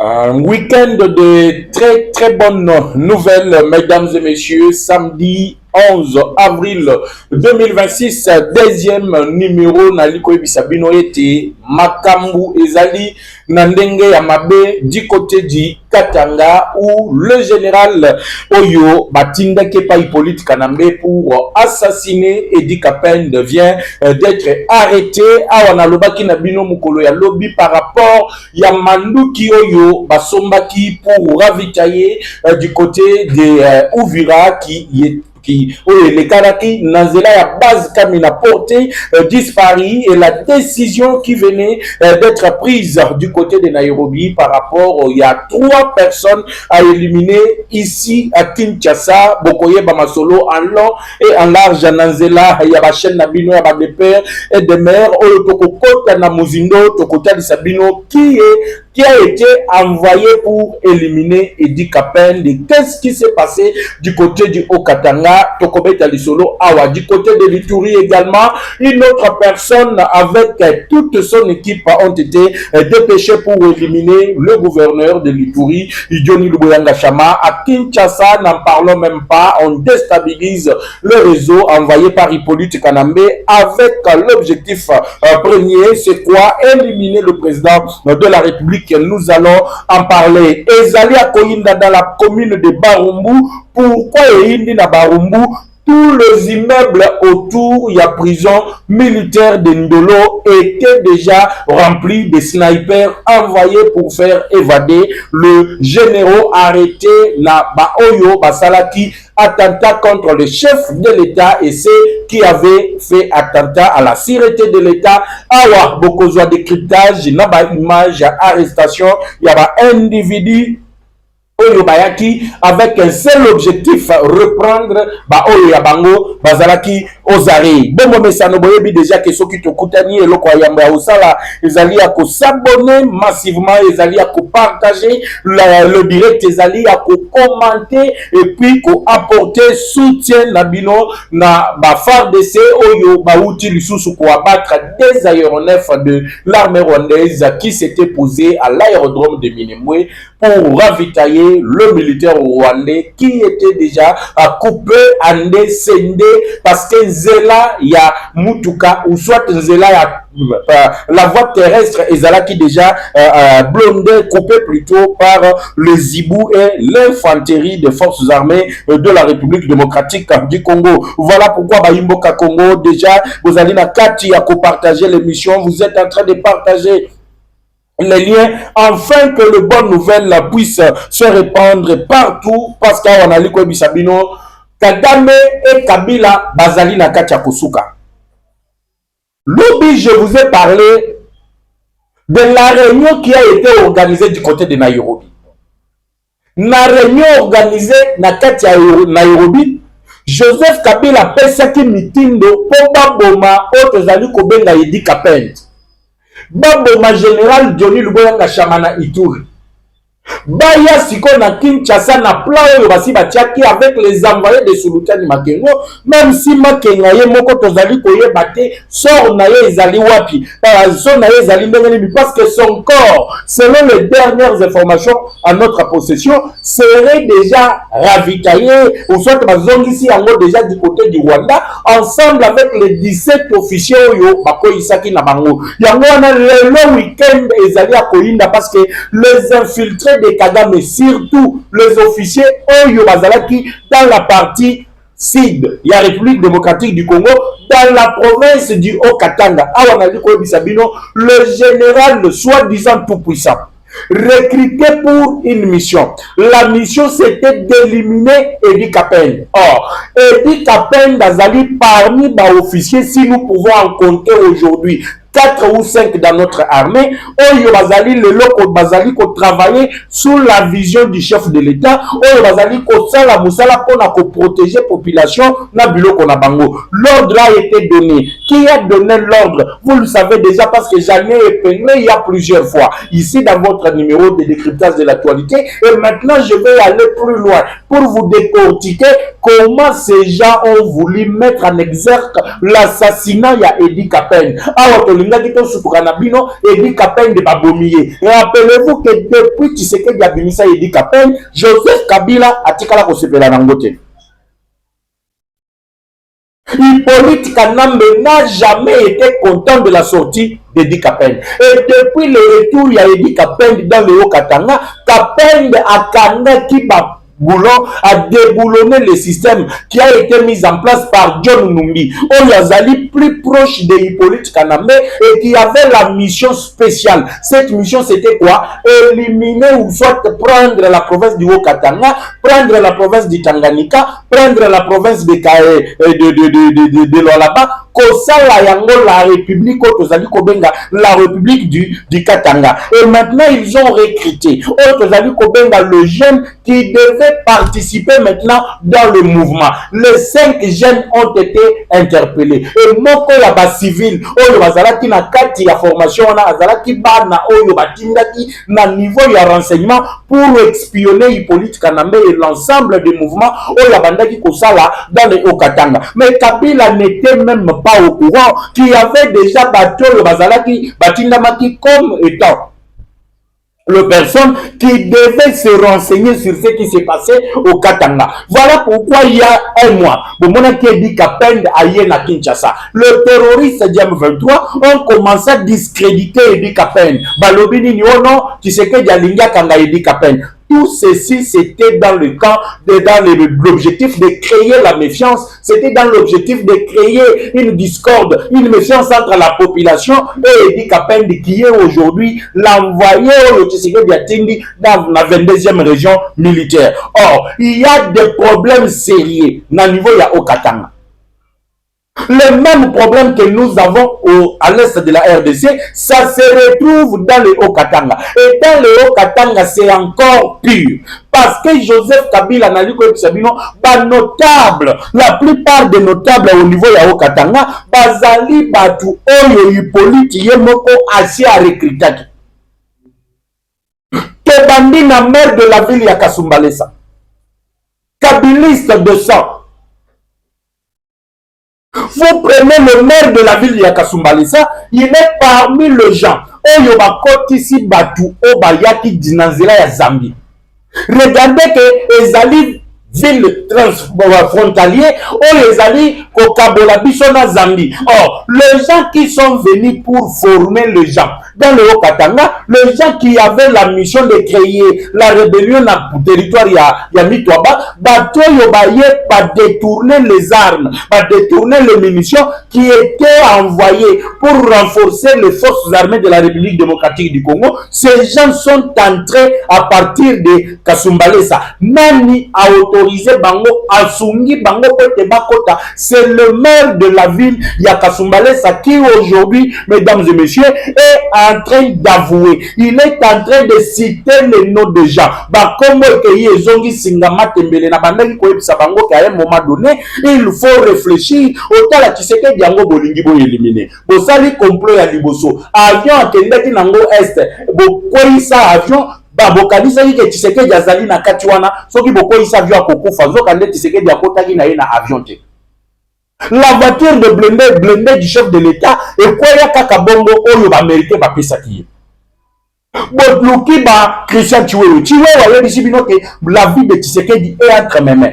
Un week-end de très très bonnes nouvelles, mesdames et messieurs. Samedi 11 avril 2026, deuxième numéro Naliko Bisabino ete Makambu Ezali Nandenge Yamabe du côté du Katanga où le général Oyo Batinda Kepa Hippolyte Kanambe pour assassiner Edi Kapen vient d'être arrêté. Awanaloba Kinabino Mukolo ya lobby par rapport ya Manduki Oyo Basombaki pour ravitailler du côté de Ouvira qui les Karaki Nazela ya base Kamina porté disparu et la décision qui venait d'être prise du côté de Nairobi par rapport il y a 3 personnes à éliminer ici à Kinshasa Bokoye Bamasolo en long et en large Nazela ya ba chaîne Nabino ya ba de père et de mère Otokokota na Muzindo Tokota di Sabino qui a été envoyé pour éliminer Edi Kapen. Qu'est-ce qui s'est passé du côté du Haut-Katanga, Tokobeta Lisolo, Awa. Du côté de l'Ituri également, une autre personne avec toute son équipe ont été dépêchés pour éliminer le gouverneur de l'Ituri, Idioni Luboyanga Chama. À Kinshasa, n'en parlons même pas, on déstabilise le réseau envoyé par Hippolyte Kanambe avec l'objectif premier, c'est quoi? Éliminer le président de la République. Nous allons en parler. Ezali Akoyinda dans la commune de Barumbu. Pourquoi Eyindi na Barumbu? Tous les immeubles autour, il y a prison militaire de Ndolo étaient déjà remplis de snipers envoyés pour faire évader le général arrêté na Baoyo Basalaki attentat contre le chef de l'État et ceux qui avaient fait attentat à la sûreté de l'État. Awa Bokozwa décryptage, naba image, arrestation, il y a un individu Oyo Bayaki avec un seul objectif, reprendre Oyo Yabango Bazalaki Ozari. Bon mesano boyebi déjà que ceux qui te koutani et loko yamba osala ezali à s'abonner massivement, ezali à partager le direct, ezali à commenter et puis ko apporter soutien na bino na ba FARDC Oyo Bauti lisusu ko abattre des aéronefs de l'armée rwandaise qui s'était posé à l'aérodrome de Minembwe pour ravitailler le militaire rwandais qui était déjà coupé, andé, scindé, parce que Nzela, il y a Mutuka, ou soit Nzela, il y a la voie terrestre, Ezala qui déjà blondé, coupé plutôt par le Zibou et l'infanterie des forces armées de la République démocratique du Congo. Voilà pourquoi Baimboka Congo, déjà, vous allez na Kati à partager l'émission, vous êtes en train de partager les liens, afin que le bonne nouvelle puisse se répandre partout, parce qu'on a lu quoi Bisabino, Kagame et Kabila Bazali na Katia Kosuka. Lobby, je vous ai parlé de la réunion qui a été organisée du côté de Nairobi. La réunion organisée na Katia Nairobi, Joseph Kabila pesaki mitindo Pomba Boma Otozali Kobenga Edi Kapen. Baboma général Johnny Luboyanga Chamana Ituri. Baya siko na Kinshasa na plan oyo basi batiaki avec les envoyés de Sultani Makengo, même si Makenga ye moko tozali koyeba te sort na ye ezali wapi, son na ye ezali ndenge parce que son corps, selon les dernières informations à notre possession, serait déjà ravitaillé ou soit bazongisi yango déjà du côté du Rwanda ensemble avec les 17 officiers oyo bakoyisaki na bango. Yango wana le week-end ezali akoyinda parce que les infiltrés de Kagame, surtout les officiers Oyo Bazalaki dans la partie sud, la République démocratique du Congo, dans la province du Haut-Katanga. Le général, soi-disant tout puissant, recruté pour une mission. La mission, c'était d'éliminer Edi Kapen. Or, Edi Kapen Bazali parmi les officiers, si nous pouvons en compter aujourd'hui 4 ou 5 dans notre armée, Oyo Bazali, le loko Bazali, ko travailler sous la vision du chef de l'État, Oyo Bazali, ko sala musala pour protéger la population, na biloko na bango. L'ordre a été donné Qui a donné l'ordre? Vous le savez déjà parce que j'en ai épinglé il y a plusieurs fois. Ici dans votre numéro de décryptage de l'actualité. Et maintenant, je vais aller plus loin pour vous décortiquer comment ces gens ont voulu mettre en exergue l'assassinat de Edi Kapen. Alors, Edi Kapen de Babomie. Rappelez-vous que depuis Tshisekedi Abimisa Edi Kapen, Joseph Kabila a tika la kosepela nangote. Hippolyte Kanambe n'a jamais été content de la sortie d'Edi Kapen. Et depuis le retour, il y a Edi Kapen dans le Haut-Katanga. Kapen a Kanga qui boulot à déboulonner le système qui a été mis en place par John Numbi. Oyazali plus proche de Hippolyte Kanambe et qui avait la mission spéciale. Cette mission c'était quoi? Éliminer ou soit prendre la province du Haut-Katanga, prendre la province du Tanganyika, prendre la province de Lualaba, Kosala Yango la République Otozali Kobenga, la République du Katanga. Et maintenant ils ont recruté Otozali Kobenga le jeune qui devait participer maintenant dans le mouvement. Les 5 jeunes ont été interpellés. Et moko ya ba civil oyo bazalaki na kati ya formation na azalaki bana oyo batindaki na niveau ya renseignement pour espionner Hippolyte Kanambe et l'ensemble des mouvements oyo bandaki kosala dans le Haut-Katanga. Mais Kabila n'était même pas au courant qu'il y avait déjà bateau oyo bazalaki batindamaki comme étant le personne qui devait se renseigner sur ce qui s'est passé au Katanga. Voilà pourquoi il y a un mois, Edi Kapen a na Kinshasa. Le terroriste Diam 23 ont commencé à discréditer Edi Kapen. Balobini Nyono, qui sait que Dialinga Kanga Edi Kapen. Tout ceci, c'était dans le camp, dans l'objectif de créer la méfiance. C'était dans l'objectif de créer une discorde, une méfiance entre la population et Edi Kapen, qui est aujourd'hui l'envoyé au Tshisekedi Atindi dans la 22e région militaire. Or, il y a des problèmes sérieux dans le niveau de Haut-Katanga. Le même problème que nous avons à l'est de la RDC, ça se retrouve dans le Haut-Katanga. Et dans le Haut-Katanga, c'est encore pire. Parce que Joseph Kabila n'a dit que notable, la plupart des notables au niveau de Haut-Katanga, Bazali Batu Oyo Hippolyte Yemoko Asi a recruté. Tebandi na maire de la ville ya Kasumbalesa. Kabiliste de sang. Vous prenez le maire de la ville de Kasumbalesa, il est parmi les gens. Oyo bakotisi batu obayaki dinazela ya Zambie. Regardez que ezali ville transfrontalier ou ezali kokabola biso na Zambie. Or, les gens qui sont venus pour former les gens dans le Haut-Katanga, les gens qui avaient la mission de créer la rébellion dans le territoire ya Mitwaba, batoyo baye pas détourner les armes, pas détourner les munitions qui étaient envoyées pour renforcer les forces armées de la République démocratique du Congo. Ces gens sont entrés à partir de Kasumbalesa. Nani a autorisé bango asungi bango kote bakota. C'est le maire de la ville ya Kasumbalesa qui aujourd'hui, mesdames et messieurs, est en train d'avouer. Il est en train de citer les noms de gens. Bah comme que zongi singama tembele na bandaki ko episa bango qu'à un moment donné, il faut réfléchir autant la Tshisekedi diango bolingi bo éliminer. Bo sali complot ya liboso. Avion akendaki nango est. Bo koisa avion bokanisa ki Tshisekedi azali na kati wana soki bokoisa avion akokufa zoka nde Tshisekedi akotaki na ye na avion te. La voiture de blindé du chef de l'État et quoi ya kaka bongo oyo ba mérité ba pesaki. Botluki ba Christian Chiwewe wa yebi bino ke la vie de Tshisekedi est entre mes mains.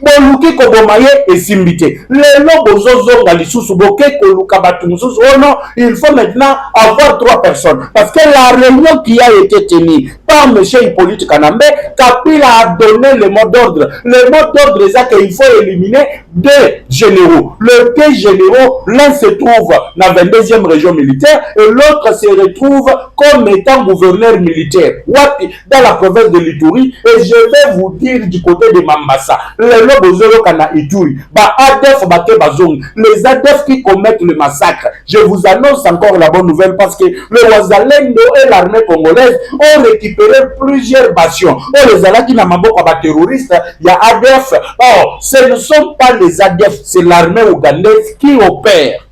Boluki kobomaye esimbité. Lelo bozozonga lisusu boke koluka batu mususu. Oh non, il faut maintenant avoir 3 personnes. Parce que la réunion qui a été tenue par M. Hippolyte Kanambe, Kabila a donné le mot d'ordre. Le mot d'ordre est qu'il faut éliminer 2 généraux. Les 2 généraux, l'un se trouve dans la 22e région militaire et l'autre se retrouve comme étant gouverneur militaire. Dans la province de l'Ituri. Et je vais vous dire du côté de Mambasa. Les ADF qui commettent le massacre. Je vous annonce encore la bonne nouvelle parce que le Wazalendo et l'armée congolaise ont récupéré plusieurs bastions. Les Alaki Namaboko terroristes, il y a ADF. Or, ce ne sont pas les ADF, c'est l'armée ougandaise qui opère.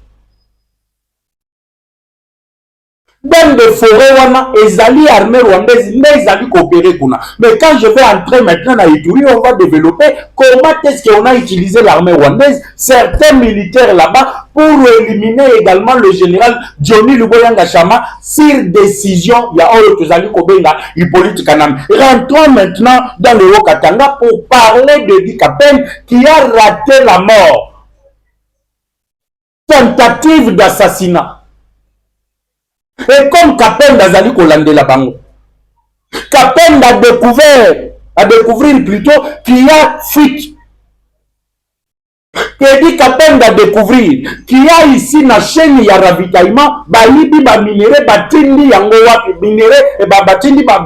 dans des forêts wana ezali armée rwandaise mais ezali coopérer kuna. Mais quand je vais entrer maintenant à Ituri, on va développer comment est-ce qu'on a utilisé l'armée rwandaise, certains militaires là-bas pour éliminer également le général Johnny Luboyanga Chama sur décision ya oyo tozali kobenga Hippolyte Kanam. Rentrons maintenant dans le Haut-Katanga pour parler de Edi Kapende qui a raté la mort. Tentative d'assassinat. Et comme Kapende azali kolande la bango, Kapende a découvrir plutôt qu'il y a fuite. Edi Kapende a découvrir qu'il y a ici na chaîne ya ravitaillement balibi ba minéré batindi yango wapi minéré et batindi ba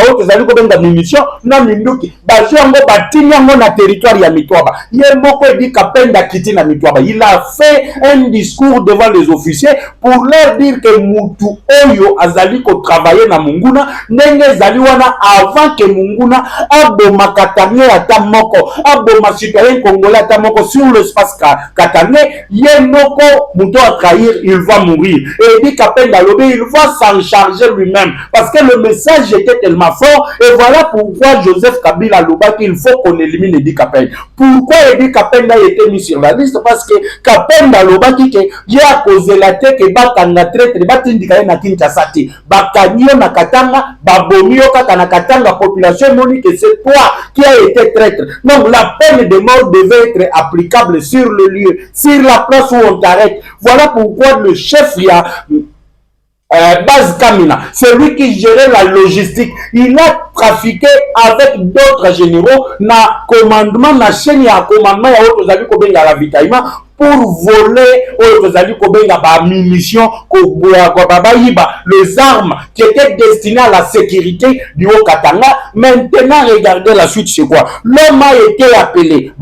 haute ezali ko benga munition na minduki ba yango batindi yango na territoire ya Mitwaba. Ye moko Edi Kapende kiti na Mitwaba. Il a fait un discours devant les officiers pour leur dire que mutu oyo azali ko travailler na Munguna ndenge ezali wana avant que Munguna aboma Katanga ata moko aboma citoyen congolais ata moko sur l'espace katangais, Yemoko Mouto à trahir, il va mourir. Et Edi Kapende Alobe, il va s'en charger lui-même. Parce que le message était tellement fort. Et voilà pourquoi Joseph Kabila Aloba qu'il faut qu'on élimine Edi Kapende. Pourquoi Edi Kapende a été mis sur la liste? Parce que Kapende Aloba qui a causé la tête et Bakanga traite, Batindikaye na Kinshasati, Bakanyo na Katanga, Babomio na Katanga, population monique, c'est toi qui a été traître. Donc la peine de mort devait être applicable sur le lieu, sur la place où on t'arrête. Voilà pourquoi le chef, il y a Baz Kamina, c'est lui qui gérait la logistique. Il a trafiqué avec d'autres généraux na commandement, na chaîne ya commandement ya autres avis ko benga ravitaillement pour voler munitions, les armes qui étaient destinées à la sécurité du Haut-Katanga. Maintenant, regardez la suite, c'est quoi? L'homme a été appelé.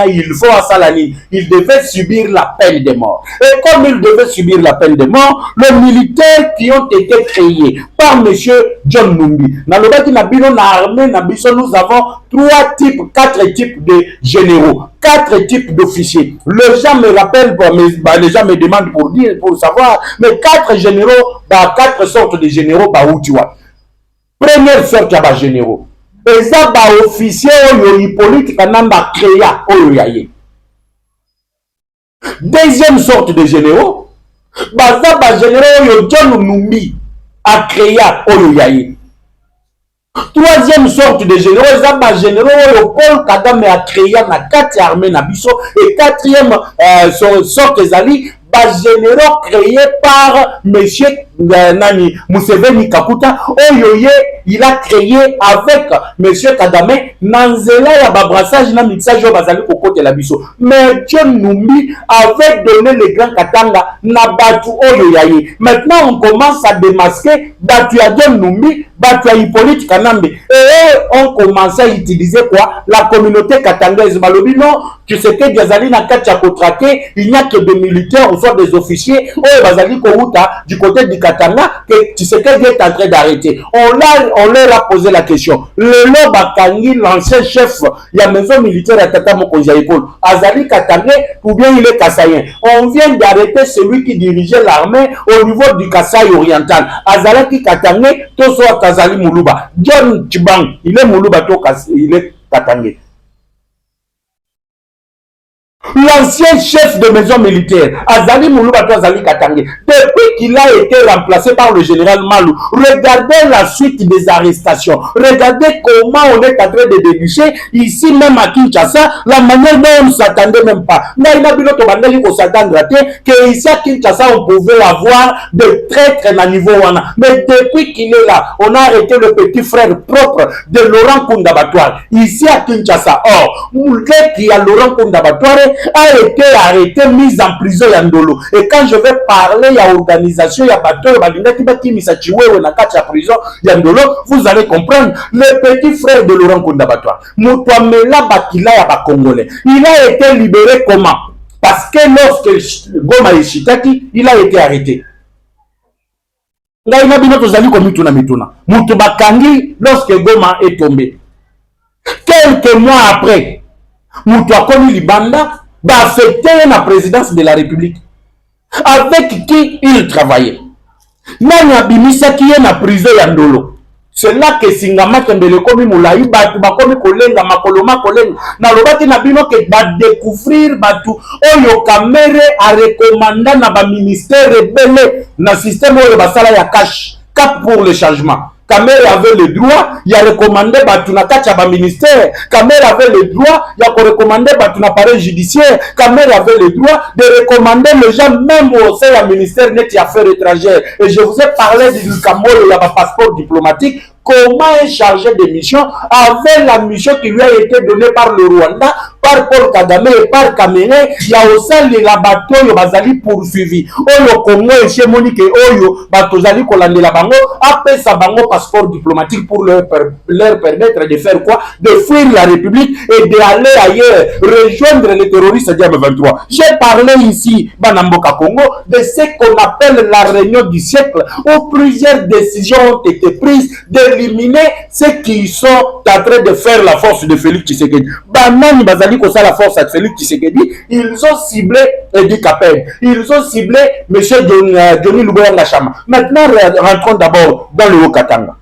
Il faut à Salani. Il devait subir la peine de mort. Et comme il devait subir la peine de mort, les militaires qui ont été créés par M. John Numbi, nous avons 4 types de généraux. 4 types d'officiers. Les gens me rappellent, les gens me demandent pour savoir, mais 4 généraux, 4 sortes de généraux, où tu vois. Première sorte, il y a des généraux. Et ça, officiers, Hippolyte Kanamba créa, yaye. Deuxième sorte de généraux, généraux, John Numbi a créé, yaye. Troisième sorte de généraux, les généraux, Paul Kagame a créé na 4 armées na biso. Et quatrième sorte des alliés, généraux créés par monsieur Nani Museveni Kakuta. Oyoye, il a créé avec monsieur Kagame Nanzela ya babrassage na mixage au bazali koko de la biso. Mais John Numbi avait donné le grand Katanga na batu oyoyaye. Maintenant on commence à démasquer batu ya John Numbi, batu ya Hippolyte Kanambe. Et on commence à utiliser quoi? La communauté katangaise. Balobi non, tu sais que Gazali na katia kotrake, il n'y a que des militaires ou soit des officiers. Oh bazali kouta du côté du Katanga que tu sais qu'elle est en train d'arrêter. On leur a posé la question. Le Bakangi, l'ancien chef, il y a maison militaire à Tata Mokonja Épaule. Azali Katangé ou bien il est Kassayen. On vient d'arrêter celui qui dirigeait l'armée au niveau du Kasaï oriental. Azalaki Katangé, Toso Kazali Moulouba. John Tchibang, il est Moulouba, il est Katangé. L'ancien chef de maison militaire, Azali Mouloubato Azali Katangé, depuis qu'il a été remplacé par le général Malou, regardez la suite des arrestations, regardez comment on est en train de déboucher, ici même à Kinshasa, la manière dont on ne s'attendait même pas. Que ici à Kinshasa, on pouvait avoir des traîtres à niveau wana. Mais depuis qu'il est là, on a arrêté le petit frère propre de Laurent Kundabatoire, ici à Kinshasa. Or, qui a Laurent Kundabatoire a été arrêté, mis en prison Yandolo. Et quand je vais parler, il y a organisation, il y a bateau, il y a prison Yandolo, vous allez comprendre. Le petit frère de Laurent Kundabatoire, Moutouamela Bakila Yaba Congolais, il a été libéré comment? Parce que lorsque Goma Ishitaki, il a été arrêté. Lorsque Goma est tombé, quelques mois après, Moutou a connu Libanda, va affecter la présidence de la République. Avec qui il travaillait? Nani abimisaki ye na prison ya Ndolo? C'est là que Singama Tembele komi moulayi batu bakomi kolenga makoloma kolenga na lobaki na bino ke ba découvrir batu oyo Kamere a recommanda na ba ministère rebelle na système oyo basala ya cash cap pour le changement. Kamere avait le droit, il a recommandé Batuna Kachaba ministère. Kamere avait le droit, il a recommandé Batuna appareil judiciaire. Kamere avait le droit de recommander les gens, même au sein du ministère net affaires étrangères. Et je vous ai parlé du Kamolo, il y a un passeport diplomatique. Comment un chargé de mission avait la mission qui lui a été donnée par le Rwanda, par Paul Kagame et par Kamere. Il y a aussi les laboratoires qui bazali poursuivi. Oyo Congo et chez Monique Oyo, batozali kolande la bango, après ça bango passeport diplomatique pour leur permettre de faire quoi? De fuir la République et d'aller ailleurs, rejoindre les terroristes du M23. J'ai parlé ici, Banamboka Congo, de ce qu'on appelle la réunion du siècle, où plusieurs décisions ont été prises d'éliminer ceux qui sont en train de faire la force de Félix Tshisekedi. Banani Bazali Kosa la force de Félix Tshisekedi, ils ont ciblé Edi Kapel, ils ont ciblé M. Johnny Luboya Ngachama. Maintenant, rentrons d'abord dans le Haut-Katanga.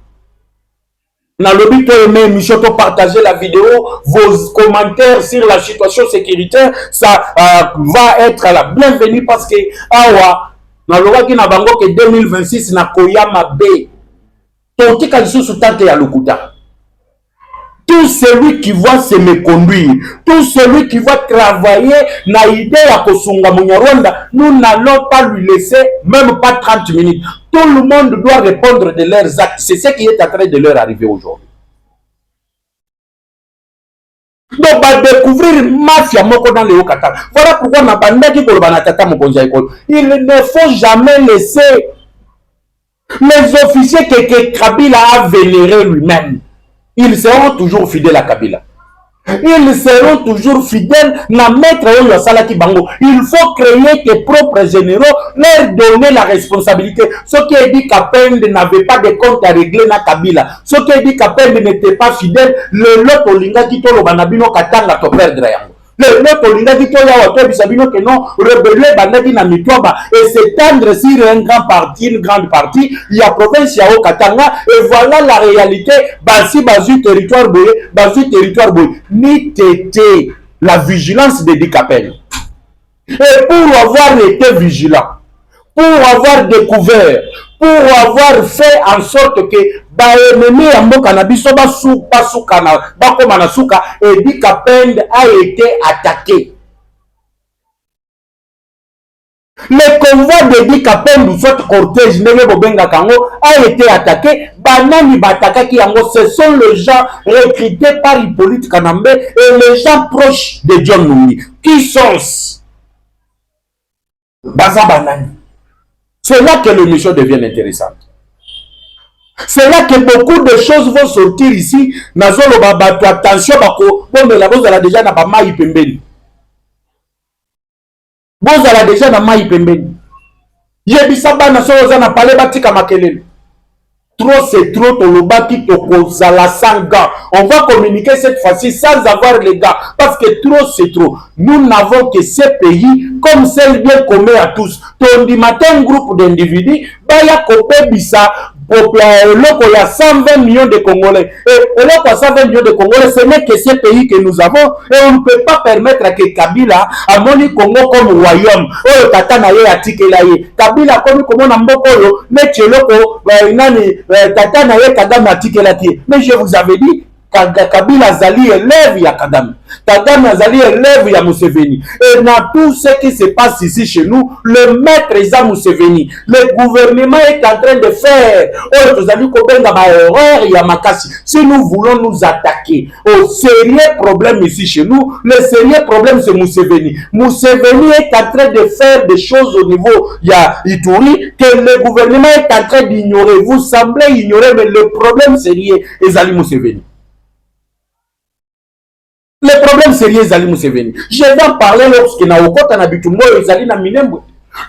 Dans le but de l'émission, pour partager la vidéo, vos commentaires sur la situation sécuritaire, ça va être la bienvenue parce que awa dans le Waki na bango que 2026 na Koyama B. Tonti Kalisu Tante ya Lokuta. Tout celui qui va se méconduire, tout celui qui va travailler na idée à Kosunga Munyarwanda, nous n'allons pas lui laisser même pas 30 minutes. Tout le monde doit répondre de leurs actes. C'est ce qui est en train de leur arriver aujourd'hui. Donc, va découvrir mafia moko dans le Haut-Katanga. Voilà pourquoi na banda qui kolobana tata mokonzi école. Il ne faut jamais laisser les officiers que Kabila a vénérés lui-même. Ils seront toujours fidèles à Kabila. Ils seront toujours fidèles à maître Oyo Salaki Bango. Il faut créer tes propres généraux, leur donner la responsabilité. Ce qui est dit qu'Apende n'avait pas de compte à régler na Kabila. Ce qui est dit qu'Apende n'était pas fidèle, le lot Olinga Kitolo Banabino Katanga to perdre yango. Le lot Olinga Kitolo Yawato Bisabino que non, rebelle Banaki na Mitwaba et s'étendre sur un grand parti, une grande partie, il y a province Yao Katanga, et voilà la réalité, Basi Basu territoire boye, Basu territoire boye, ni tété la vigilance de Dikapel. Et pour avoir été vigilant, pour avoir découvert, pour avoir fait en sorte que baenemi ya mboka na biso basuka na bakoma na suka, Edi Kapende a été attaqué. Le convoi d'Edi Kapende, soit cortège Nele Bobenga Kango, a été attaqué. Banani Batakaki Yango, ce sont les gens recrutés par Hippolyte Kanambe et les gens proches de John Nungi. Qui sont Baza Banani? C'est là que l'émission devient intéressante. C'est là que beaucoup de choses vont sortir ici. Nazolo Babato, attention, Bako, bon, mais la voix a déjà n'a pas maï pembeni. Bon, elle a déjà n'a maï pembeni. Yebisaba na soza na palais batika makelele. Trop c'est trop, Tolobaki Tokoza la sanga. On va communiquer cette fois-ci sans avoir les gars. Parce que trop c'est trop. Nous n'avons que ces pays comme celle bien commun à tous. Tondi matin, un groupe d'individus, Baya Kopé Bissa, il y a 120 millions de Congolais. Et là, 120 millions de Congolais, ce n'est que ces pays que nous avons. Et on ne peut pas permettre que Kabila a moni Congo comme royaume. Oh, Tatana ye atikela ye. Kabila comme on a mboko yo, ne tcheloko, nani, Tatana ye Kagame atikela ki. Mais je vous avais dit, Kabila Zali élève ya Kagame. Kagame Zali élève ya Museveni. Et dans tout ce qui se passe ici chez nous, le maître Eza Museveni, le gouvernement est en train de faire. Oh, vous avez combien d'erreurs ya Makasi. Si nous voulons nous attaquer au sérieux problème ici chez nous, le sérieux problème c'est Museveni. Museveni est en train de faire des choses au niveau ya Ituri que le gouvernement est en train d'ignorer. Vous semblez ignorer, mais le problème sérieux est Zali Museveni. Le problème sérieux Zali Museveni. Je vais en parler lorsque na okota na bitumbo Zali na Minembwe.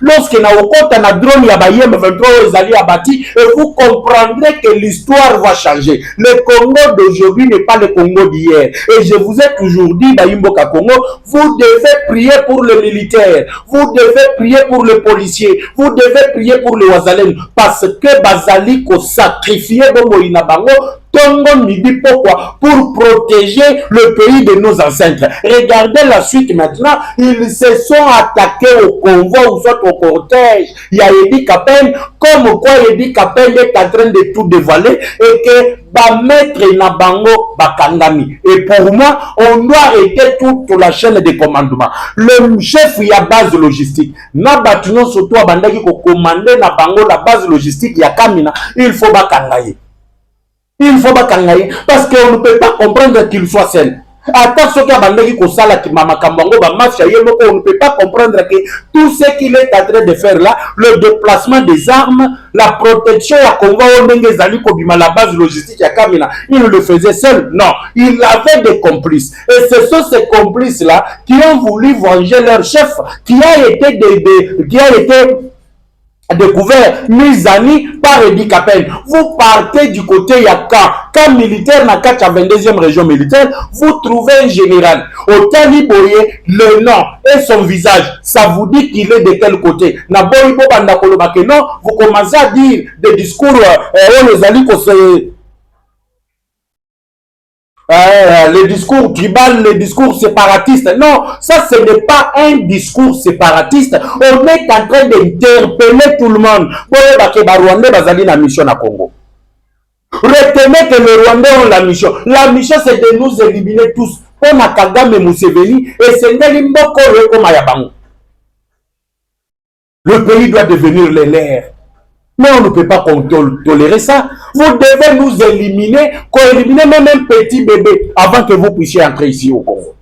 Lorsque na okota na drone ya bayem 23 ezali abati, et vous comprendrez que l'histoire va changer. Le Congo d'aujourd'hui n'est pas le Congo d'hier. Et je vous ai toujours dit, Bayimboka Congo, vous devez prier pour le militaire, vous devez prier pour le policier, vous devez prier pour le Wazalem, parce que Bazali ko sacrifier Bongo Inabango, Tongo Midi, pourquoi? Pour protéger le pays de nos ancêtres. Regardez la suite maintenant, ils se sont attaqués au convoi ou soit au cortège. Il y a Edi Kapen, comme quoi Edi Kapen est en train de tout dévoiler et que va mettre Nabango Bakangami. Et pour moi, on doit arrêter toute la chaîne de commandement. Le chef, il y a base logistique. Nabatino surtout Bandaki ko commander Nabango la base logistique, il y a Kamina, il faut Bakangaye. Il faut Bakangaye parce qu'on ne peut pas comprendre qu'il soit seul. Attends, ce on ne peut pas comprendre que tout ce qu'il est en train de faire là, le déplacement des armes, la protection, la base logistique, il le faisait seul. Non, il avait des complices. Et ce sont ces complices-là qui ont voulu venger leur chef, qui a été découvert, mis amis par Edi Kapen. Vous partez du côté Yaka, camp militaire, na 22e région militaire, vous trouvez un général. Au Taliboye, le nom et son visage, ça vous dit qu'il est de quel côté. Na Boyibo Bandakolobake, non, vous commencez à dire des discours, les alliés les discours tribal, les discours séparatistes. Non, ça ce n'est pas un discours séparatiste. On est en train d'interpeller tout le monde. Rwandais bazali na mission na Congo. Retenez que les Rwandais ont la mission. La mission c'est de nous éliminer tous. On a Kagame Museveni et c'est Mboko Reko Mayabango. Le pays doit devenir les leurs. Mais on ne peut pas tolérer ça. Vous devez nous éliminer, éliminer même un petit bébé avant que vous puissiez entrer ici au Congo.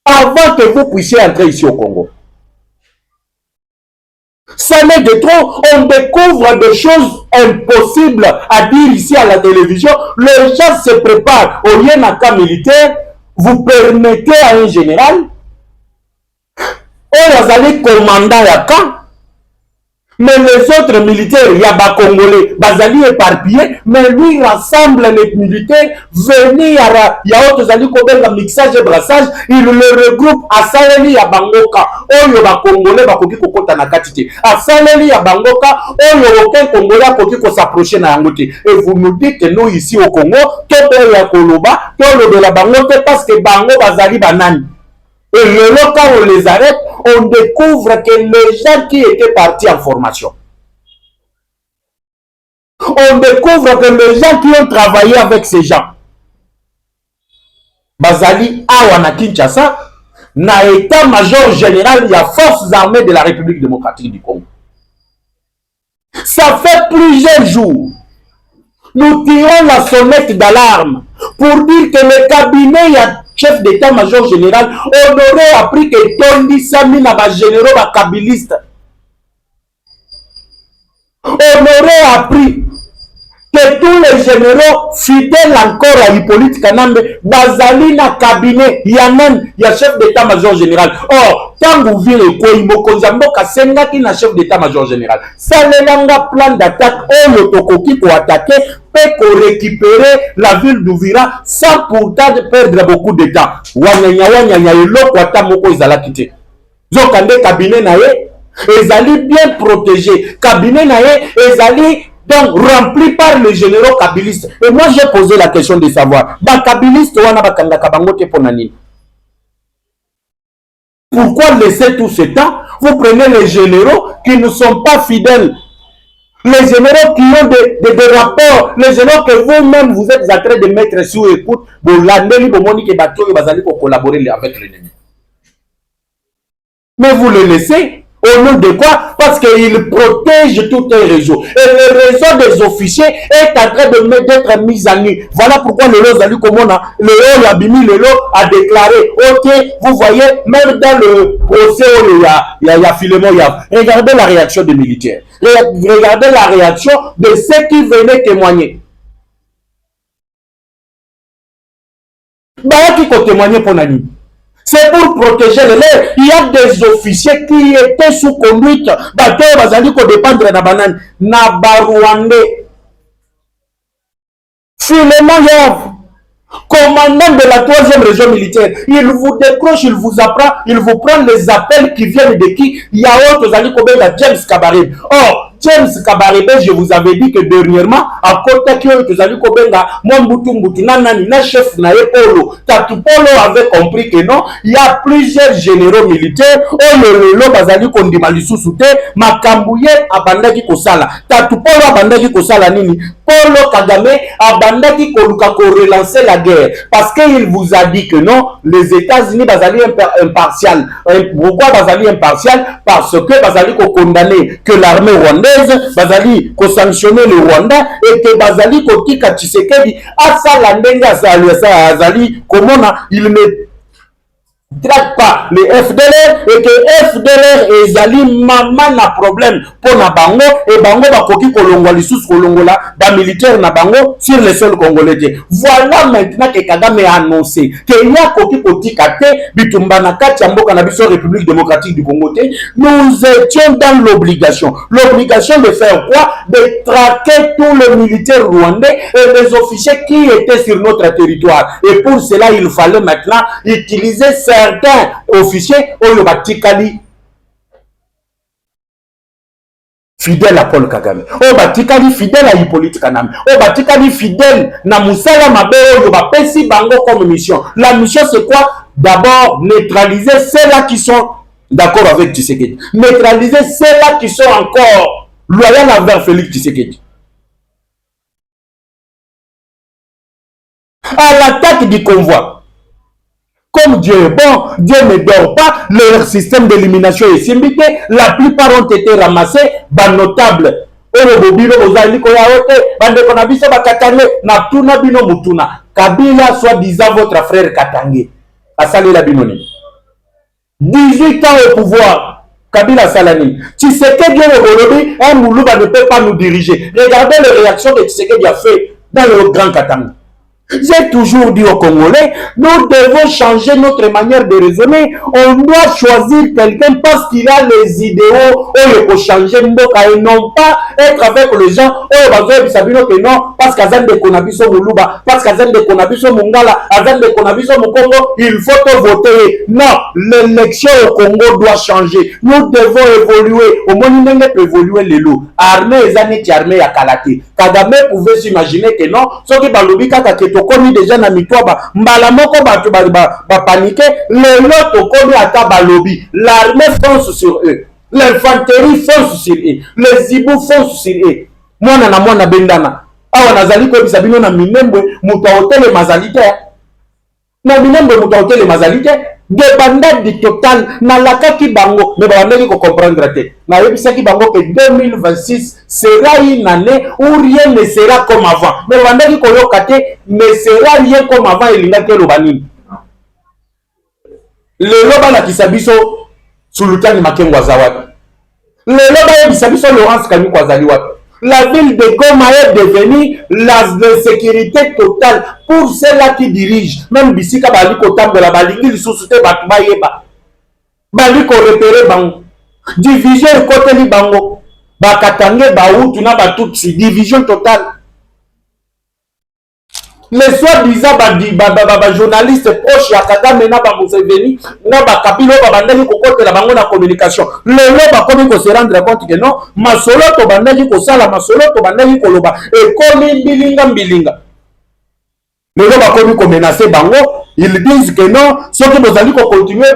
Avant que vous puissiez entrer ici au Congo. Ça n'est de trop. On découvre des choses impossibles à dire ici à la télévision. Les gens se préparent au Yenaka militaire. Vous permettez à un général, vous allez commandant à camp. Mais les autres militaires, il y a des Congolais, Bazali éparpillés, mais lui rassemble les militaires, venir à il y a autres alliés qui ont mixage et brassage, il le regroupe à Saleli à Bangoka, où il y a des Congolais qui ont été nakatité. À Saleli à Bangoka, où il y a aucun Congolais qui ont s'approché à Yangote. Et vous nous dites que nous ici au Congo, tout est à Koloba, tout le de la Bangote parce que Bango Bazali Banani. Et le local, on les arrête, on découvre que les gens qui étaient partis en formation, on découvre que les gens qui ont travaillé avec ces gens, Bazali Awana Kinshasa, n'a état-major général, il y a forces armées de la République démocratique du Congo. Ça fait plusieurs jours. Nous tirons la sonnette d'alarme pour dire que le cabinet, il y a chef d'état-major général, on aurait appris que Tondi Sami n'a pas généraux kabiliste. On aurait appris que tous les généraux fidèles encore à Hippolyte Kanambe, Bazali na cabinet, il y a même, il y a chef d'état-major général. Or, quand vous virez Koimo Konzambo Kasenga qui n'a chef d'état-major général, ça l'élanga plan d'attaque, on le tokoki pour attaquer, pour récupérer la ville d'Ouvira sans pourtant perdre beaucoup de temps. Wanyanya eloko ata moko ezala kité. Zokande cabinet nae, ezali bien protégé. Cabinet nae, ezali donc rempli par les généraux kabilistes. Et moi j'ai posé la question de savoir, ba kabiliste wana bakanga kabangote ponani. Pourquoi laisser tout ce temps? Vous prenez les généraux qui ne sont pas fidèles. Les généraux qui ont des rapports, les généraux que vous-même vous êtes en train de mettre sous écoute, vous l'andez, vous moniquez pour collaborer avec l'ennemi. Mais vous le laissez, au nom de quoi? Parce qu'il protège tout un réseau. Et le réseau des officiers est en train d'être mis à nu. Voilà pourquoi le Lozali Komona, le Abimi Lelo a déclaré, ok, vous voyez, même dans le procès où il y a Philemon Yav, regardez la réaction des militaires. Regardez la réaction de ceux qui venaient témoigner. Bah, qui ont témoigné pour Nani. C'est pour protéger les leurs. Il y a des officiers qui étaient sous conduite. Bateau bazali ko dépendre na banane. Na Rwandais. Finalement, commandant de la 3e région militaire, il vous décroche, il vous apprend, il vous prend les appels qui viennent de qui? Il y a autre Zali Kobenga, James Kabarebe. Or, James Kabarebe, je vous avais dit que dernièrement, à côté que Zali Kobenga, Mwambutu Nanani, na chef na Polo, Tatu Polo avait compris que non, il y a plusieurs généraux militaires, le Bazali Kondimali Soussoute, Makambouye Abandaki Kosala, Tatu Polo Abandaki Kosala Nini, Polo Kagame Abandaki Koluka ko relancer la guerre parce qu'il vous a dit que non, les États-Unis Bazali impartial. Pourquoi Bazali impartial? Parce que Bazali ko condamné que l'armée rwandaise, Bazali ko sanctionner le Rwanda et que Bazali ko tika Tshisekedi asala ndenge azali komona il ne traque pas les FDLR et que FDLR ezali maman na problème pour na bango et bango bakoki kolongwa lisusu kolongola ba militaire na bango sur les sols congolais. Voilà maintenant que Kagame a annoncé que ya koki kotika te bitumba na kati ya mboka na biso République démocratique du Congo te. Nous étions dans l'obligation de faire quoi? De traquer tous les militaires rwandais et les officiers qui étaient sur notre territoire. Et pour cela, il fallait maintenant utiliser certains officiers au Batikali fidèle à Paul Kagame, au Batikali fidèle à Hippolyte Kaname, au Batikali fidèle na Moussala Mabeo Yoba Pessi Bango comme mission. La mission c'est quoi? D'abord neutraliser ceux-là qui sont d'accord avec Tshisekedi, neutraliser ceux-là qui sont encore loyaux envers Félix Tshisekedi. À l'attaque du convoi. Comme Dieu est bon, Dieu ne dort pas, leur système d'élimination est simbité, la plupart ont été ramassés, notables. Kabila, soi-disant votre frère Katangé, a salé la binoni. 18 ans au pouvoir, Kabila Salani. Tshisekedi un Moulouba ne peut pas nous diriger. Regardez les réactions que Tshisekedi a fait dans le Grand Katanga. J'ai toujours dit aux Congolais, nous devons changer notre manière de raisonner. On doit choisir quelqu'un parce qu'il a les idéaux pour changer Mboka et non pas être avec les gens parce qu'Azan de Konabiso Moulouba, parce qu'Azan de Konabiso Mungala, Azan de Konabiso Mukongo, il faut voter. Non, l'élection au Congo doit changer. Nous devons évoluer. Au moins, nous devons évoluer les lots. Armée, les armée à Kalate. Kagame pouvait s'imaginer que non, ce qui va l'oublier tokomi déjà na mitwaba mbala moko batu ba paniquer le lot tokomi ata balobi l'armée fonce sur eux, l'infanterie fonce sur eux, les ibou fonce sur eux. Mwana na mwana bendana awa nazali ko bisabino na minembwe muta hotel mazalité na minembwe muta hotel mazalité débandade totale na lakaki bango mais bandaki ko comprendre te na yebisaki bango que 2026 sera une année où rien ne sera comme avant mais bandaki ko yokate ne sera rien comme avant elingaki lobanini lelo bana kisabiso Sultani Makengo azawadi lelo ba yebisa biso Laurence Kanyuka azali wapi. La ville de Goma est devenue l'insécurité totale pour ceux-là qui dirigent. Même Bissika Baliko Tambola, Balingi, Soussouté, Batouba Yeba. Baliko repéré Bango. Division côté li Bango. Bakatange, Baoutuna, Batutsi. Division totale. Les soi-disant journalistes proches à Kagame na ba Museveni na ba Kabila ba bandaki ko côté la bango na communication le loba comme ko se rendre compte que non masolo to bandaki ko sala masolo to bandaki ko loba et comme bilinga le loba comme ko menacer bango ils disent que non ce que vous allez continuer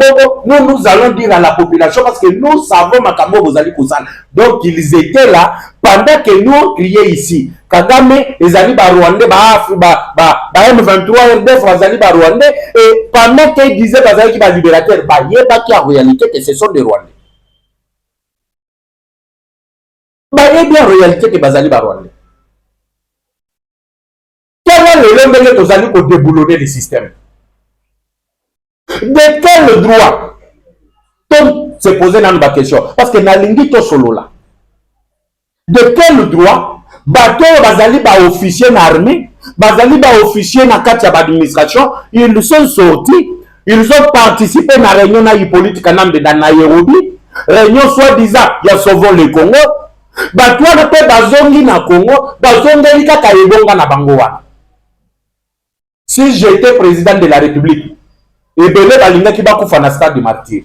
nous allons dire à la population parce que nous savons makambo vous allez ko sala donc ils étaient là pendant que nous crions ici Kagame ezali ba Rwandais ba M23 RDF bazali ba Rwandais et pendant qu'ils disaient bazali ki ba libérateurs ba yeba ki en réalité que ce sont des Rwandais ba yeba en réalité que bazali ba Rwandais. Quel est le lendemain que bazali ko déboulonner le système? De quel droit? Donc se poser dans la question parce que na lingi to solo là. De quel droit bato bazali ba officier na armée, bazali ba officier na kati ya administration, ils sont sortis Ils ont participé à la réunion na Hippolyte Kanambe dans Nairobi, réunion soi-disant ya Sauvons le Congo. Batouana pe bazongi na Congo, bazongi kaka ebonga na bango wana. Si j'étais président de la République, ebele balinga ki bakufa na stade de martyr.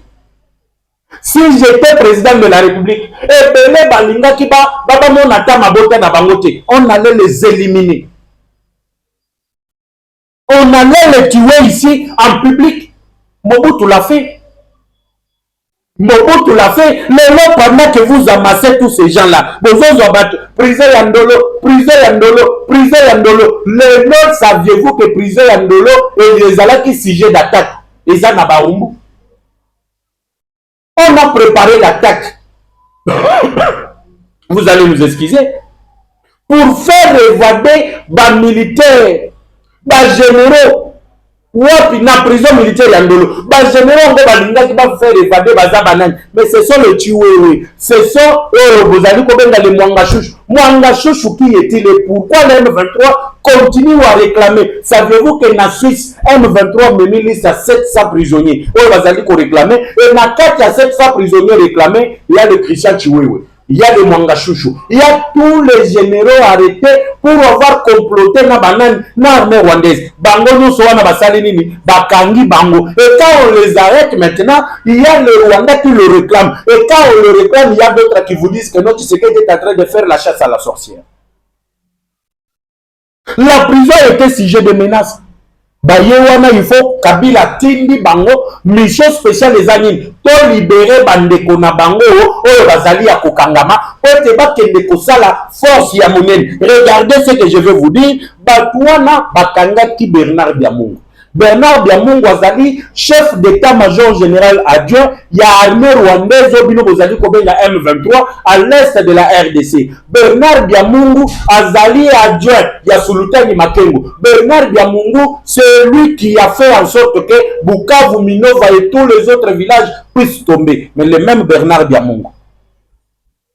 Si j'étais président de la République, ebele balinga ki ba mona ta mabota na bango te, on allait les éliminer. On allait les tuer ici en public. Mobutu l'a fait. Mobutu l'a fait. Mais pendant que vous amassez tous ces gens-là, vous avez battu. Prisé Yandolo, Prisé Yandolo, Prisé Yandolo. Le nom, saviez-vous que Prisé Yandolo est les ala qui sujet d'attaque? Et ça n'a pas rumbu. On a préparé l'attaque. Vous allez nous excuser. Pour faire évader les militaires, les généraux, wapi na prison militaire ya Ndolo, les généraux ngo balinga ki ba faire évader baza banani, mais ce sont les tueurs, ce sont vous allez kobenga les Mwanga Chouchou. Mwanga Chouchou qui est-il et pourquoi le M23 continue à réclamer? Savez-vous que na Suisse M23 meni liste à 700 prisonniers, oh bazali ko réclamer, et na 4 à 700 prisonniers réclamés, il y a le Christian Chiwewe. Il y a le Mwanga Chouchou, il y a tous les généraux arrêtés pour avoir comploté na banane na armée rwandaise. Bango nous soa na basali nini, bakangi bango. Et quand on les arrête maintenant, il y a le Rwanda qui le réclame. Et quand on le réclame, il y a d'autres qui vous disent que non, tu sais qu'il est en train de faire la chasse à la sorcière. La prison était sujet de menaces. Bayewana, il faut Kabila tindi bango mission spéciale les anines to libérer bandeko na bango oyo bazali ya kokangama po te bakende kosala force ya monene. Regardez ce que je vais vous dire. Batouana bakangaki Bernard Biamungu. Bernard Biamungu azali chef d'état-major général adjoint ya armée rwandaise obino bozali kobenga M23 à l'est de la RDC. Bernard Biamungu azali adjoint ya Sultani Makengo. Bernard Biamungu, c'est lui qui a fait en sorte que Bukavu, Minova et tous les autres villages puissent tomber. Mais le même Bernard Biamungu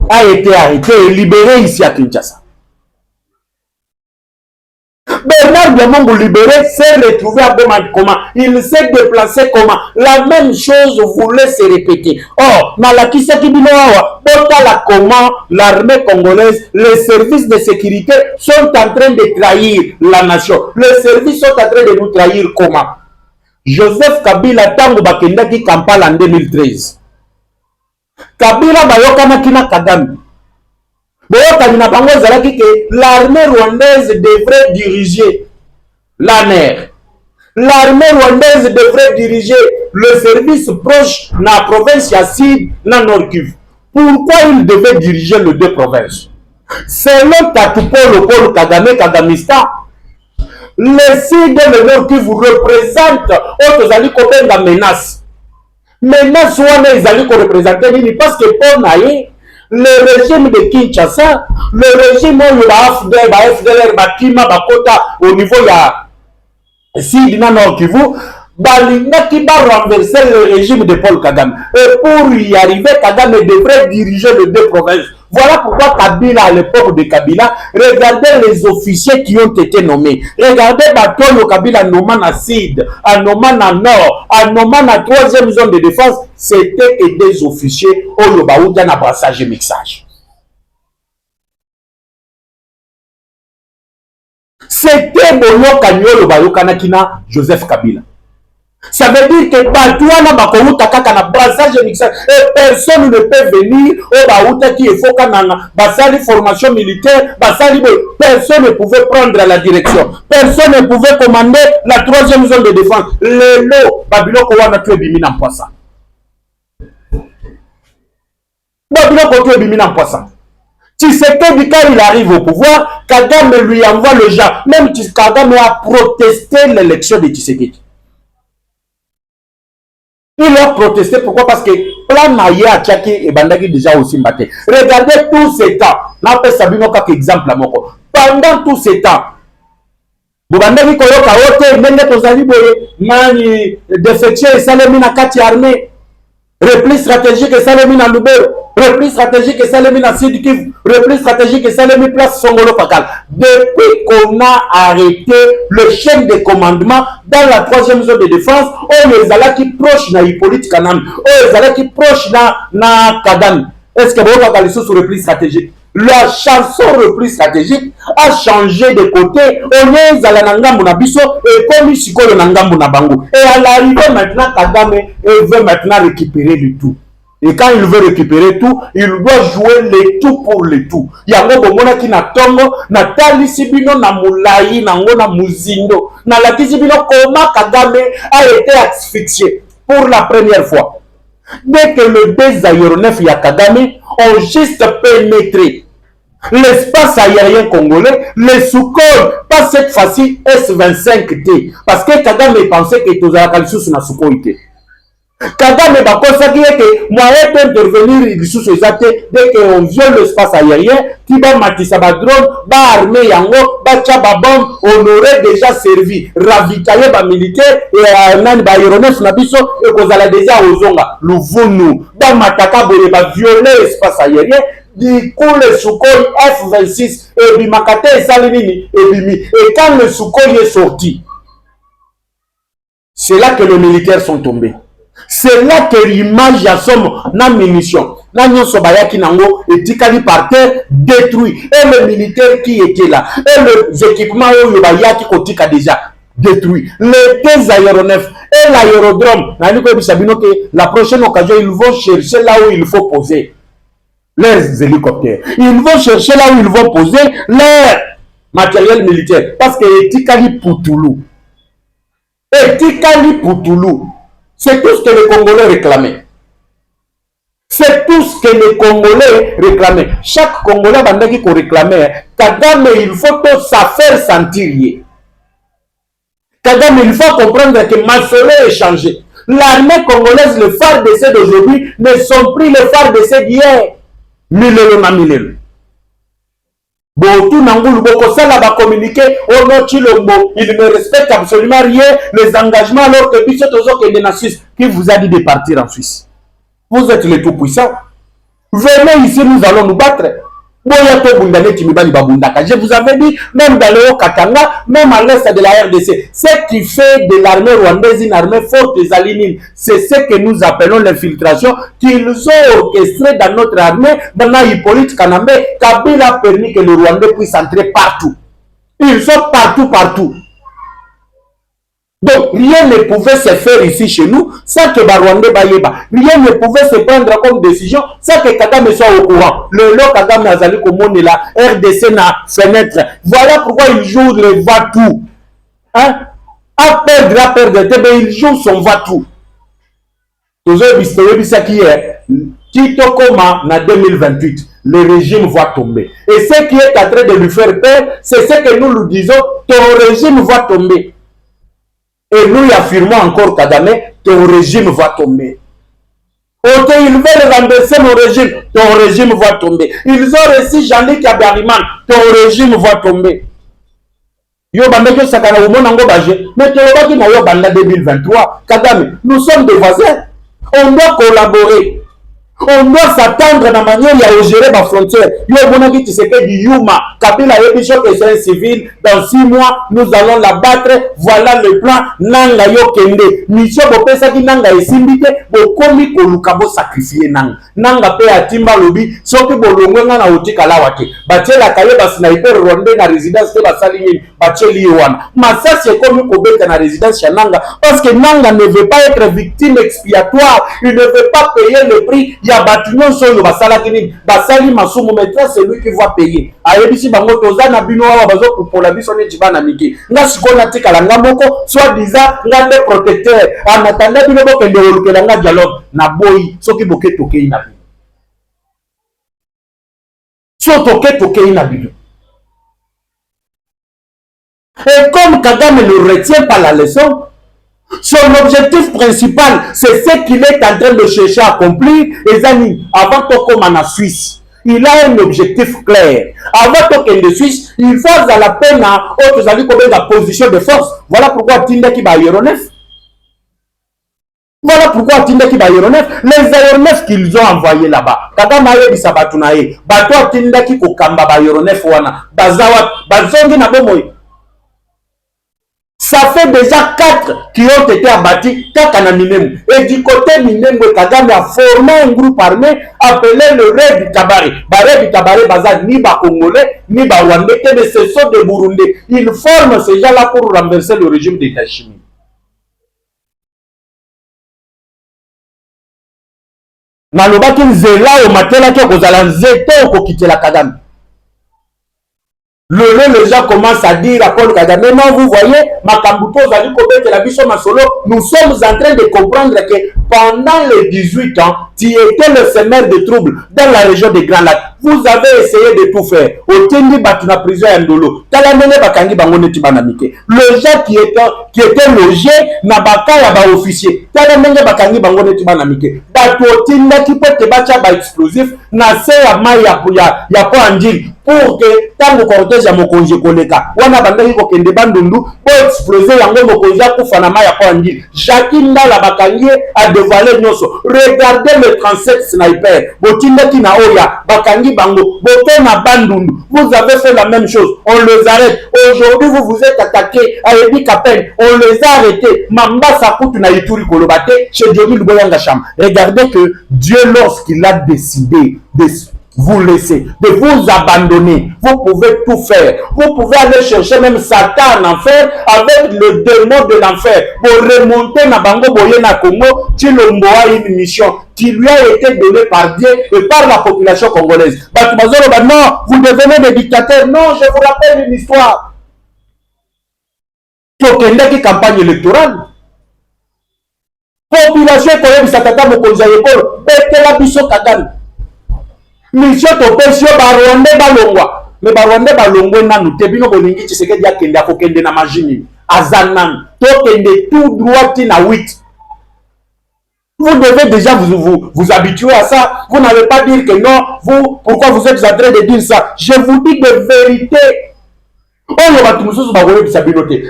a été arrêté et libéré ici à Kinshasa. Bernard Biamungu libéré s'est retrouvé à Goma. Comment? Il s'est déplacé comment? La même chose voulait se répéter. Or, Malakisa Kibinoawa, comment l'armée congolaise, les services de sécurité sont en train de trahir la nation. Les services sont en train de nous trahir comment? Joseph Kabila Tango Bakendaki Kampala en 2013. Kabila Bayokana Kina Kagame. L'armée rwandaise devrait diriger l'ANR. L'armée rwandaise devrait diriger le service proche dans la province Yassid, dans Nord Kivu. Pourquoi il devait diriger les deux provinces? Selon Tatupolo Paul Kagame Kagamistan, le Sud et le Nord Kivu représentent la menace. Menace wana ezali ko représenter nini parce que pour naïe le régime de Kinshasa, le régime où le FDLR Bakima Bakota au niveau ya Sidina Nord Kivu, balinga qui va renverser le régime de Paul Kagame. Et pour y arriver, Kagame devrait diriger les deux provinces. Voilà pourquoi Kabila, à l'époque de Kabila, regardez les officiers qui ont été nommés. Regardez Batoyo Kabila nommé à Sid, à nommé à Nord, à nommé à troisième zone de défense. C'était que des officiers au Yobaouda na brassage et mixage. C'était Bono Kanyolo Bayokana Kina Joseph Kabila. Ça veut dire que Batouana Bakouta Kaka brassage et mixage. Et personne ne peut venir au Baouta qui est faux Kanana. Basali formation militaire, Basali, personne ne pouvait prendre la direction. Personne ne pouvait commander la troisième zone de défense. Le lot, Babylon Kowana tué Bimina en poisson. Babylon Kowana Bimina en poisson. Tshisekedi, quand il arrive au pouvoir, Kagame lui envoie le gens. Même Kagame a protesté l'élection de Tshisekedi. Il a protesté, pourquoi? Parce que plan Maya Tchaki et Bandagi déjà aussi maté. Regardez tous ces temps. N'a pas Sabino comme exemple à Moko. Pendant tous ces temps, Bandagi Koyoka Ote, Mende Tozali Boye, Mani, défectué et Salemina Kati armée. repli stratégique esalemi na Lubero, repli stratégique esalemi na Sud Kivu, repli stratégique esalemi place Songolo Pakal. Depuis qu'on a arrêté le chef de commandement dans la 3e zone de défense, on les a là qui proche na Hippolyte Kanam, on les a là qui proche na Kagame. Est-ce que vous avez sur repli stratégique? La chanson repli stratégique a changé de côté. On est à la Nangambu na biso et comme Sikolo Nangambu na bango. Et à l'arrivée maintenant, Kagame veut maintenant récupérer le tout. Et quand il veut récupérer tout, il doit jouer le tout pour le tout. Yango bomona ki na tongo, na talisi bino na mulai, na ngo na muzindo. Na lakisi bino comment Kagame a été asphyxié pour la première fois. Dès que le désaéronef ya Kagame ont juste pénétré l'espace aérien congolais, les Sukhoi, pas cette fois-ci S-25T. Parce que Kagame pensait que tous les Kalissus na Sukhoi. Kagame va constater que moyen d'intervenir dès qu'on viole l'espace aérien, qui va matissa ba drone, ba armée yango, ba tchaba bombe, on aurait déjà servi, ravitailler ba militaire et nani ba aéronef na biso et qu'on a déjà ozonga, l'ouvunu, ba mataka boye ba violer l'espace aérien. Du coup, le Sukhoi F-26 et Bimakate et Salinini et Bimi. Et quand le Sukhoi est sorti, c'est là que les militaires sont tombés. C'est là que l'image a son munition. Nanyo Sobayaki Nango et Tikali par terre détruit. Et les militaires qui étaient là, et les équipements Yobayaki Kotika déjà détruit. Les deux aéronefs et l'aérodrome. La prochaine occasion, ils vont chercher là où il faut poser leurs hélicoptères. Ils vont chercher là où ils vont poser leur matériel militaire. Parce que Etikali Poutoulou. Etikali Poutoulou. C'est tout ce que les Congolais réclamaient. C'est tout ce que les Congolais réclamaient. Chaque Congolais bandaki qu'on réclamait. Kagame, il faut tout ça faire sentir. Kagame, il faut comprendre que Massolé est changé. L'armée congolaise, le phare d'essai d'aujourd'hui, ne sont plus les phares d'essai d'hier. Milelo na milelo. Botu Nangoulou Bokosala va communiquer au nom Chilombo. Il ne respecte absolument rien, les engagements, alors que Bissot Ozok est en Suisse. Qui vous a dit de partir en Suisse? Vous êtes les tout-puissants. Venez ici, nous allons nous battre. Je vous avais dit, même dans le Haut-Katanga, même à l'est de la RDC, ce qui fait de l'armée rwandaise une armée forte des Alinines, c'est ce que nous appelons l'infiltration qu'ils ont orchestré dans notre armée. Dans Hippolyte Kanambe, Kabila a permis que le Rwandais puisse entrer partout. Ils sont partout. Donc, rien ne pouvait se faire ici chez nous sans que Barwandé Bayeba. Rien ne pouvait se prendre comme décision sans que Kagame soit au courant. Le lot Kagame Azali Komone la RDC na fenêtre. Voilà pourquoi il joue le va-tout. Hein? À perdre, il joue son va-tout. Kitokoma na 2028, le régime va tomber. Et ce qui est en train de lui faire peur, c'est ce que nous lui disons, ton régime va tomber. Et nous affirmons encore, Kagame, ton régime va tomber. Ok, ils veulent renverser mon régime, ton régime va tomber. Ils ont reçu Jean-Luc Abariman, ton régime va tomber. Yo bandeko sakana umonango baje, mais tu na yo banda 2023, Kagame, nous sommes des voisins. On doit collaborer. On doit s'attendre à la manière de gérer ma frontière. Yo bonaki Tshisekedi Yuma, Kabila Yebisho que c'est un civil. Dans 6 mois, nous allons la battre. Voilà le plan. Nanga yo kende. Mission bopesa ki nanga esimbite. Bokomi kolukabo sacrifier nanga. Nanga pe atimba lobi. Soki bolongwe nga na otika lawate. Bache la kaye ba sniper rwandais na résidence te basalini. Bache liwana. Masasi ekomi kobeta na résidence ya nanga. Parce que nanga ne veut pas être victime expiatoire. Il ne veut pas payer le prix. Batunon so yo basala kini basali masumu maintenant c'est lui qui va payer ayebisi bango toza na bino wa bazo pour la biso ne jibana miki nga sikona tika la ngamoko soit disant nga te protecteur en attendant bino bo kende olukela nga dialogue na boyi soki boke toke ina bino so toke ina bino. Et comme Kagame ne retient pas la leçon, son objectif principal, c'est ce qu'il est en train de chercher à accomplir. Et Zani, avant de comme en Suisse, il a un objectif clair. Avant de Suisse, il faut à la peine à autres amis comme la position de force. Voilà pourquoi Tinda qui va aéronef. Voilà pourquoi atindaki ba aéronef, les aéronefs qu'ils ont envoyés là-bas. Kagame ayebisa batu na ye, bato atindaki kokamba ba aéronef wana, bazawa, bazongi na bomoy. Ça fait déjà 4 qui ont été abattus, Kaka Minembwe. Et du côté Minembwe, Kagame a formé un groupe armé appelé le Red Tabare. Red Tabare, Bazar, ni ba Congolais, ni ba Rwandais, mais ce sont des Burundais. Ils forment ces gens-là pour renverser le régime d'État chimique. Nalobaki nzela o matela ki kozala nzeto okokitela Kagame. Les gens commencent à dire à Paul Kagame, non, vous voyez, Makambuto Zali Kobete, la Bisso Masolo, nous sommes en train de comprendre que pendant les 18 ans, tu étais le semeur de troubles dans la région des Grands Lacs. Vous avez essayé de tout faire. Au Tendi Batuna prison à Ndolo. Talamene Bakangi Bangone Tibanamike. Le gens qui était logé, Nabaka Yaba officier. Talamene Bakangi Bangone Tibanamike. Batu Otinda qui peut te battre par explosif. Nase ya Maya ya po Anjil. Pour que tant que cortège à mon congé koleka. Wana bandaki ko kende bandundu. Pour exploser yango mo congé kufana Maya po Anjil. Jacqueline la Bakangi a dévoilé Nyoso. Regardez le 37 sniper. Botinda ki na Oya. Bakangi Bango, Botena Bandundu, vous avez fait la même chose, on les arrête. Aujourd'hui, vous vous êtes attaqué à Ebi Kapen, on les a arrêtés. Mamba Sakutu na Ituri Kolobate, chez Djomi Luboyanga Cham. Regardez que Dieu, lorsqu'il a décidé de vous laisser, de vous abandonner, vous pouvez tout faire. Vous pouvez aller chercher même Satan en enfer avec le démon de l'enfer pour remonter na Bango Boye na Congo. Chilombo a une mission qui lui a été donnée par Dieu et par la population congolaise. Non, vous devenez des dictateurs. Non, je vous rappelle une histoire. Tokendaki campagne électorale. Population congolaise Satata Mokonza Yekolo, Betela Biso Kagame. Mission topesio Barwande balongwa. Mais Barwande balongwa nanu tebino bolingi Tshisekedi akende akokende na majini. Azanan. Tokende tout droit na 8. Vous devez déjà vous habituer à ça. Vous n'allez pas dire que non, vous, pourquoi vous êtes en train de dire ça? Je vous dis de vérité.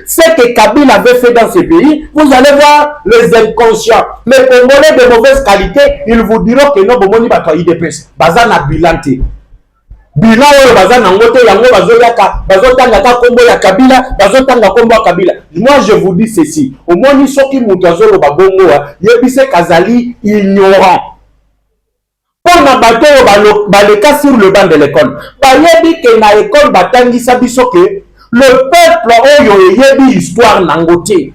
Ce que Kabila avait fait dans ce pays, vous allez voir les inconscients, les Congolais de mauvaise qualité, ils vous diront que non, bon, il dépêche. Bazana bilante. Bilan oyo bazana ngote yango bazoyaka bazotanga ka kombo ya Kabila bazotanga kombo ya Kabila. Moi je vous dis ceci, au moni soki mutu azolo babongo yebise kazali ignorant. Pour na bato baleka sur le banc de l'école. Bayebi ke na école batangisa biso ke le peuple oyo yebi histoire nangote.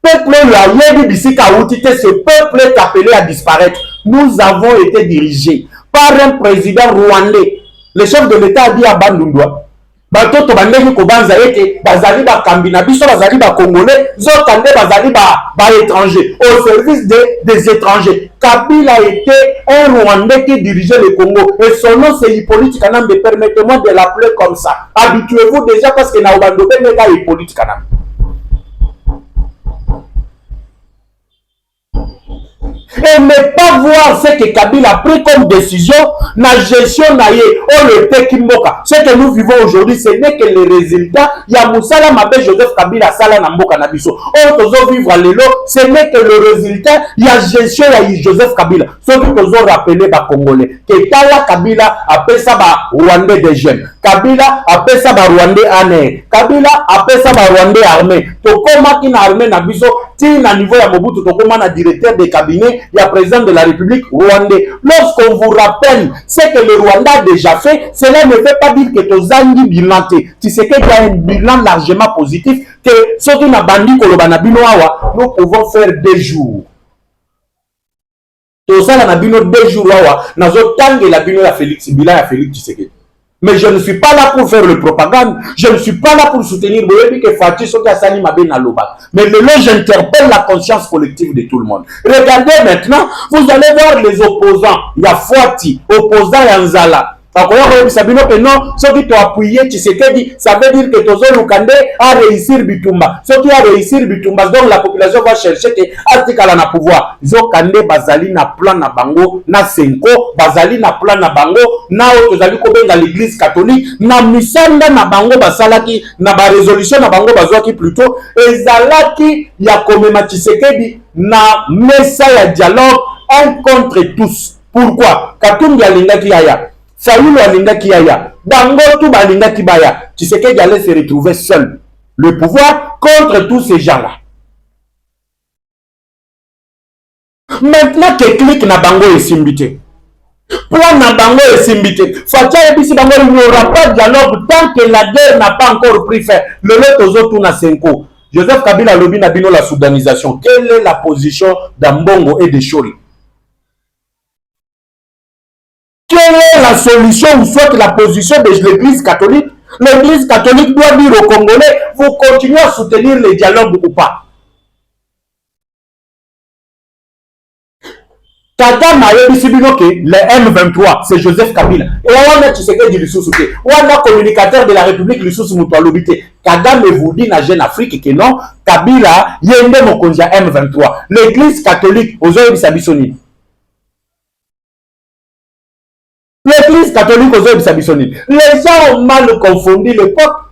Peuple oyo yebi bisika uti te, ce peuple est appelé à disparaître. Nous avons été dirigés par un président rwandais. Le chef de l'État a dit à Bandundwa, Batoto bandeki kobanza ete bazali ba kambina biso bazali ba congolais zokande bazali ba étrangers au service des étrangers. Kabila était un Rwandais qui dirigeait le Congo et son nom c'est Hippolyte Kanambe. Permettez-moi de l'appeler comme ça. Habituez-vous déjà parce que na Obandobe meka Hippolyte Kanambe. Et ne pas voir ce que Kabila a pris comme décision, la gestion naïe, le Tekimoka. Ce que nous vivons aujourd'hui, ce n'est que le résultat. Il y a Moussala Mabé Joseph Kabila Sala Namboka Nabiso. On vivre à l'élo, ce n'est que le résultat. Il y a gestion de Joseph Kabila. Ce que nous avons rappelé les Congolais. Que Tala Kabila a fait ça Rwandais des jeunes. Kabila a fait ça Rwandais ané. Kabila a fait ça Rwandais armé. Tokoma qui n'a armé Nabiso. Si à niveau ya Mobutu Tokoma na directeur de cabinet, il y a président de la République rwandais. Lorsqu'on vous rappelle ce que le Rwanda a déjà fait, cela ne veut pas dire que Tozangi bilanté. Tu sais qu'il y a un bilan largement positif que ce qui n'a bandi kolobana binoawa, nous pouvons faire 2 jours. Tozala na bino 2 jours wawa, nazo tangue la bino ya Félix, bilan ya Félix Tshisekedi. Mais je ne suis pas là pour faire le propagande. Je ne suis pas là pour soutenir mais le j'interpelle la conscience collective de tout le monde. Regardez maintenant, vous allez voir les opposants. Il y a Fouati, opposant Yanzala, que non, ceux qui t'ont appuyé, Tshisekedi, ça veut dire que Tozo Lukande a réussi Bitumba. Ceux qui a réussi Bitumba, donc la population va chercher que Artikala na pouvoir. Zokande Bazali na plan na bango, na Senko, Bazali na plan na bango, na Otozali Kobenga l'église catholique, na Misanda na bango Basalaki, na ba résolution na bango Bazwaki plutôt, Ezalaki ya komema Tshisekedi na mesa ya dialogue un contre tous. Pourquoi? Katumbi alingaki yaya. Saoul alingaki yaya. Bango tout balingaki baya. Tshisekedi allait se retrouver seul. Le pouvoir contre tous ces gens-là. Maintenant que clique na bango et simbité. Plan na bango et simbité. Fatia et bango, il n'y aura pas de dialogue tant que la guerre n'a pas encore pris fin. Le lotozo tout na 5 ans. Joseph Kabila lobi na bino la soudanisation. Quelle est la position d'Ambongo et de Choli? Quelle est la solution ou soit la position de l'église catholique? L'église catholique doit dire aux Congolais, vous continuez à soutenir les dialogues ou pas. Kagame a dit que le M23, c'est Joseph Kabila. Et on a Tshisekedi Lisusuke. On a communicateur de la République Lisusu Mutualobité. Kagame vous dit na Jeune Afrique que non, Kabila yende mokonja M23. L'église catholique, aux oeufs Sabisoni. L'église catholique aux oeufs Sabisoni. Les gens ont mal confondu le peuple.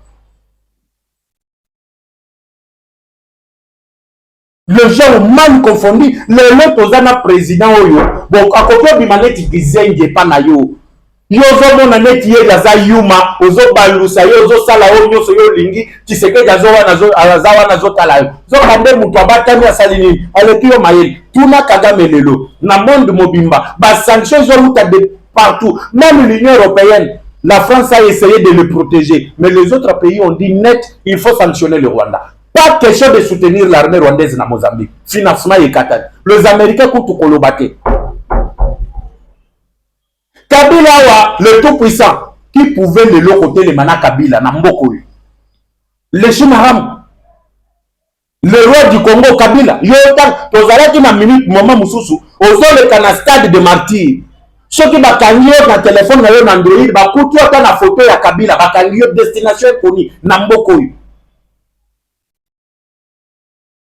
Les gens ont mal confondu. Le tozana président oyo. Bon, à côté de maneti gizenge panayo. Yozo mona neti ye yaza yuma. Ozo balusa yo, ozo sala o nyoso yo lingi. Tshisekedi azawa nazo tala yo. Zo kande mutu abatami asalini. Aleki yo mayeli. Tuna Kagame lelo. Na monde mobimba. Ba sanctions zo muta de partout. Même l'Union européenne. La France a essayé de le protéger. Mais les autres pays ont dit net, il faut sanctionner le Rwanda. Pas question de soutenir l'armée rwandaise dans Mozambique. Financement et Qatar. Les Américains coûtent Kolobate. Kabila, le tout puissant, qui pouvait le locoter le mana Kabila, Namboko. Le Chimaram, le roi du Congo, Kabila. Yotan, tozalaki na minute, moment mususu, ozo le kana stade de martyr. Ceux qui bakangi yo na téléphone na yo na Android, bakuti yo na photo ya Kabila, bakangi yo destination koni, Namboko.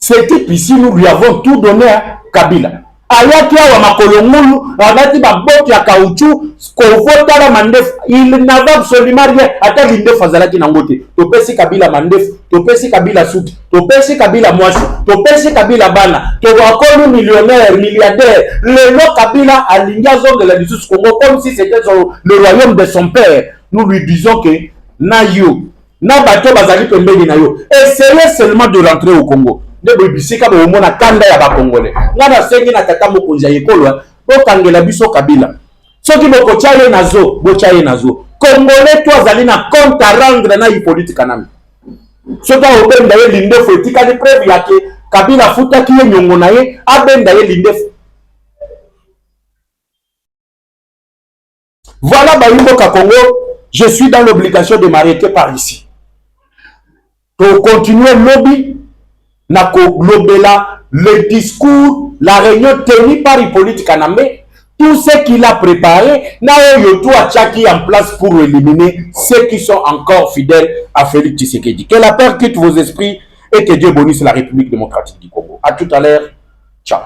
Ce type ici, nous lui avons tout donné à Kabila. Ayaki awa makolongulu, agati baboti ya caoutchouc, kovota la mandef, il n'avait absolument rien. Ata lindef azalaki nangote. Topesi Kabila mandef, topesi Kabila soute, topesi Kabila mwasi, topesi Kabila bana, topakolu millionnaire, milliardaire. Lelo Kabila alingia zonge la lisusu Congo comme si c'était le royaume de son père. Nous lui disons que na yo, na bato bazali pembeni na yo. Essayez seulement de rentrer au Congo. De bibisika bo mona kanda ya ba Congolais. Ngana sengi na tata mokonzi ya ekolo, bo kangela biso Kabila. Soki boko chaye nazo, bo chaye nazo. Congolais to azali na compte à rendre na politique kanami. Soki obenda ye lindefo etika de preuve yake Kabila futa ki ye nyongo na ye, abenda ye lindefo. Voilà Bayimboka Congo, je suis dans l'obligation de m'arrêter par ici. Pour continuer lobby na globela le discours, la réunion tenue par Hippolyte Kanambe, tout ce qu'il a préparé, na yoto a tchaki en place pour éliminer ceux qui sont encore fidèles à Félix Tshisekedi. Que la paix quitte vos esprits et que Dieu bénisse la République démocratique du Congo. À tout à l'heure. Ciao.